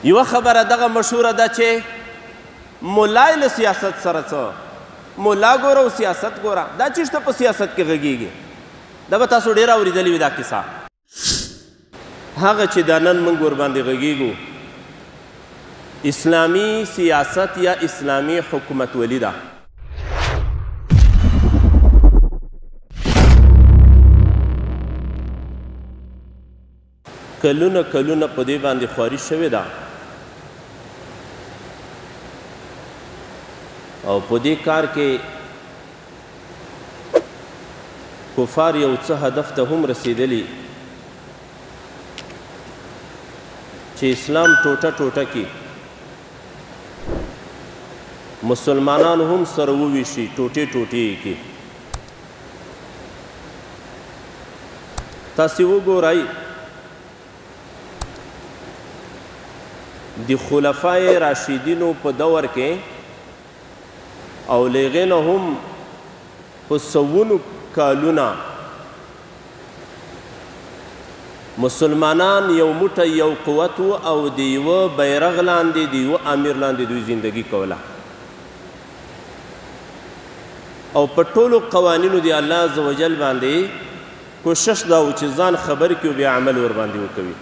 یوه خبره دغه مشهوره ده چې ملا یې له سیاست سره څه ملا ګوره او سیاست ګوره دا چې شته په سیاست کې غږیږي دا به تاسو ډېره اورېدلې وي دا کیسه هغه چې دا نن موږ ورباندې غږیږو اسلامي سیاست یا اسلامي حکومتولي ده کلونه کلونه په دې باندې خواري شوې ده او په دې کار کې کفار یو څه هدف ته هم رسېدلي چې اسلام ټوټه ټوټه کې مسلمانان هم سره وویشي ټوټې ټوټې یې کې تاسې وګورئ د خلفای راشدینو په دور کې او له هغې نه هم په سوونو کالونه مسلمانان یو موټی یو قوت و او د یوه بیرغ لاندې د یوه امیر لاندې دوی زندگی کوله او په ټولو قوانینو د الله عز وجل باندې کوشش دا و چې ځان خبر کړي او بیا عمل ورباندې وکوي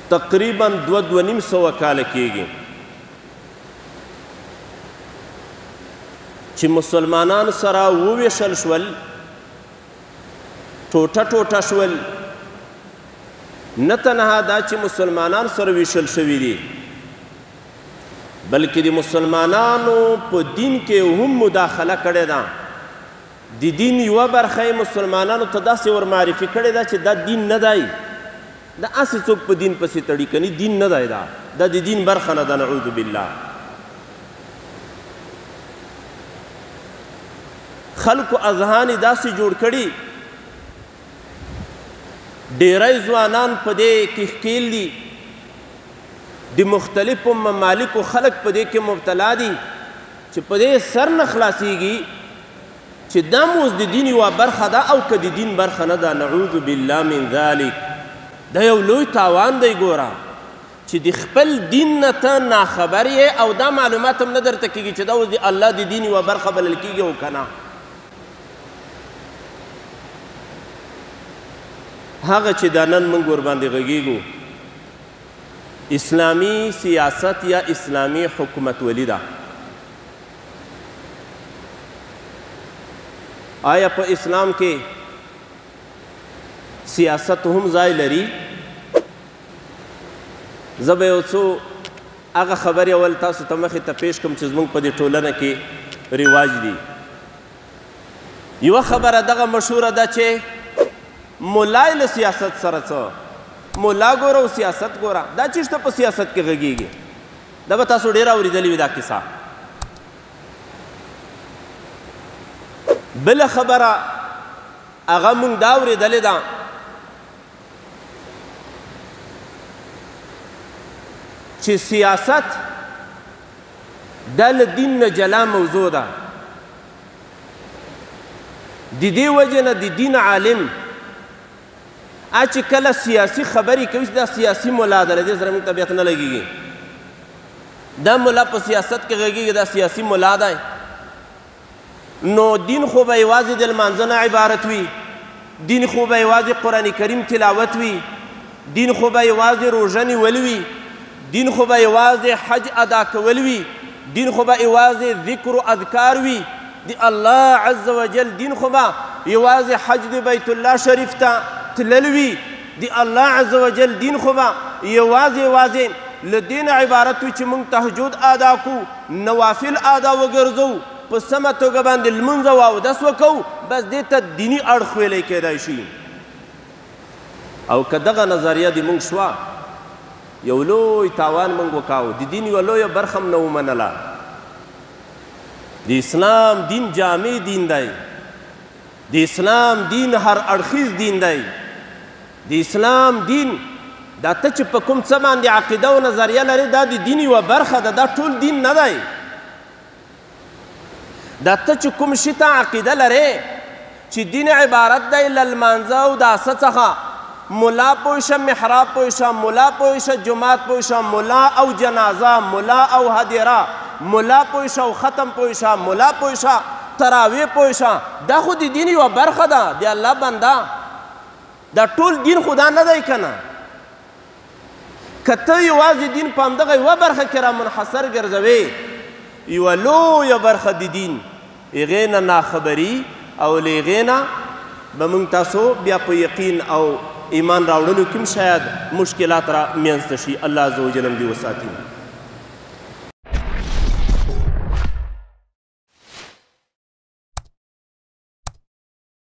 تقریبا 2.5 کاله کېږي چې مسلمانان سره وویشل شول ټوټه ټوټه شول نه تنها دا چې مسلمانان سره ویشل شوي دي بلکې د مسلمانانو په دین کې هم مداخله کړې ده د دین یوه برخه یې مسلمانانو ته داسې ور معرفي کړې ده چې دا دین نه دی دا اسې څوک په دین پسې تړي کني دین نه دی دا د دین برخه نه ده نعوذ بالله خلکو اذهان داسې جوړ کړي ډیری ځوانان په دې کې ښکیل دي د مختلفو ممالکو خلک په دې کې مبتلا دي چې په دې سر نه خلاصیږي چې دا اوس د دین یوه برخه ده او که د دین برخه نه ده نعوذ بالله من ذلک دا یو لوی تاوان دی ګوره چې د خپل دین نه ته ناخبر یې او دا معلومات هم نه درته کېږي چې دا اوس د الله د دین یوه برخه بلل کېږي او که نه هغه چې دا نن موږ ورباندې غږیږو اسلامي سیاست یا اسلامي حکومتولي ده آیا په اسلام کې سیاست هم ځای لري زه به یو څو هغه خبرې اول تاسو ته مخې ته پیش کړم چې زموږ په دې ټولنه کې رواج دي یوه خبره دغه مشهوره ده چې ملا یې له سیاست سره څه ملا ګوره او سیاست ګوره دا چې شته په سیاست کې غږیږي دا به تاسو ډېره اورېدلې وي دا کیسه بله خبره هغه مونږ دا اورېدلې ده چې سیاست دا له دین نه جلا موضوع ده د دې وجې نه د دین عالم چې کله سیاسي خبرې کوي دا سیاسي ملا ده له دې سره موږ طبیعت نه لګېږي دا ملا په سیاست کې غږېږي دا سیاسي ملا دی نو دین خو به یوازې د لمانځه نه عبارت وي دین خو به یوازې قرآن کریم تلاوت وي دین خو به یوازې روژه نیول وي دین خو به یوازې حج ادا کول وي دین خو به یوازې ذکر و اذکار وي د الله عز وجل دین خو به یوازې حج د بیت الله شریف ته تلل وي د الله عز وجل دین خو به یوازې له دې نه عبارت وي چې موږ تهجد ادا کړو نوافل ادا وګرځو په سمه توګه باندې لمونځ او اودس وکړو بس دې ته دیني اړخ ویلی کیدای شي او که دغه نظریه د موږ شوه یو لوی تاوان موږ وکاو د دین یوه لویه برخه هم نه ومنله د اسلام دین جامع دین دی د اسلام دین هر اړخیز دین دی د اسلام دین دا ته چې په کوم څه باندې عقیده او نظریه لرې دا د دین یوه برخه ده دا ټول دین نه دی دا ته چې کوم شي ته عقیده لرې چې دین عبارت دی له لمانځه او داسه څخه ملا پوه شه محراب پوه شه ملا پوه شه جماعت پوه شه ملا او جنازه ملا او هدیره ملا پوه شه او ختم پوه شه ملا پوه شه تراویح پوه شه دا خو د دین یوه برخه ده د الله بنده دا ټول دین خو دا نه دی که نه که ته یوازې دین په همدغه یوه برخه کې را منحصر ګرځوې یوه لویه برخه د دین هغې نه ناخبري او له هغې نه به موږ تاسو بیا په یقین او ایمان راوړلو کې هم شاید مشکلات را منځته شي الله عز وجل هم دې وساتي